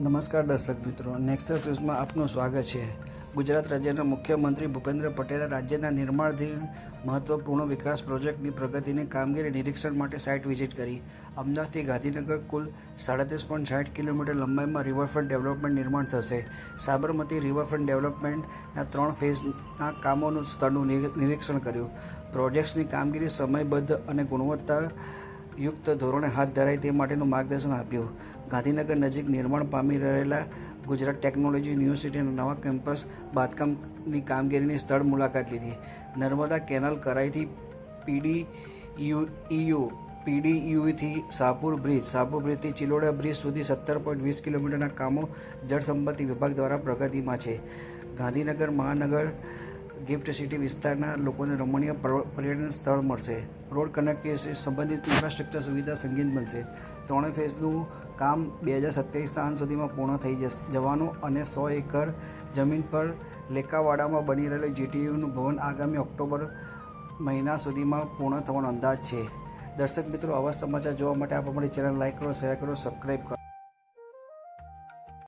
નમસ્કાર દર્શક મિત્રો, નેક્સસ ન્યૂઝમાં આપનું સ્વાગત છે. ગુજરાત રાજ્યના મુખ્યમંત્રી ભૂપેન્દ્ર પટેલે રાજ્યના નિર્માણાધીન મહત્વપૂર્ણ વિકાસ પ્રોજેક્ટની પ્રગતિની કામગીરી નિરીક્ષણ માટે સાઇટ વિઝિટ કરી. અમદાવાદથી ગાંધીનગર કુલ 37.60 કિલોમીટર લંબાઈમાં રિવરફ્રન્ટ ડેવલપમેન્ટ નિર્માણ થશે. સાબરમતી રિવરફ્રન્ટ ડેવલપમેન્ટના 3 ફેઝના કામોનું સ્થળનું નિરીક્ષણ કર્યું. પ્રોજેક્ટ્સની કામગીરી સમયબદ્ધ અને ગુણવત્તાયુક્ત ધોરણે હાથ ધરાય તે માટેનું માર્ગદર્શન આપ્યું. ગાંધીનગર નજીક નિર્માણ પામી રહેલા ગુજરાત ટેકનોલોજી યુનિવર્સિટીના નવા કેમ્પસ બાંધકામની કામગીરીની સ્થળ મુલાકાત લીધી. નર્મદા કેનાલ કરાઈથી પીડીયુથી શાહપુર બ્રિજથી ચિલોડા બ્રિજ સુધી 17.20 કિલોમીટરના કામો જળસંપત્તિ વિભાગ દ્વારા પ્રગતિમાં છે. ગાંધીનગર મહાનગર ગિફ્ટ સિટી વિસ્તારના લોકોને રમણીય પર્યટન સ્થળ મળશે. રોડ કનેક્ટિવિટી સંબંધિત ઇન્ફ્રાસ્ટ્રક્ચર સુવિધા સંગીન બનશે. 3 ફેઝનું કામ 2027ના અંત સુધીમાં પૂર્ણ થઈ જવાનું અને 100 એકર જમીન પર લેકાવાડામાં બની રહેલું જીટીયુનું ભવન આગામી ઓક્ટોબર મહિના સુધીમાં પૂર્ણ થવાનો અંદાજ છે. દર્શક મિત્રો, આવા સમાચાર જોવા માટે આપ અમારી ચેનલ લાઈક કરો, શેર કરો, સબસ્ક્રાઈબ કરો.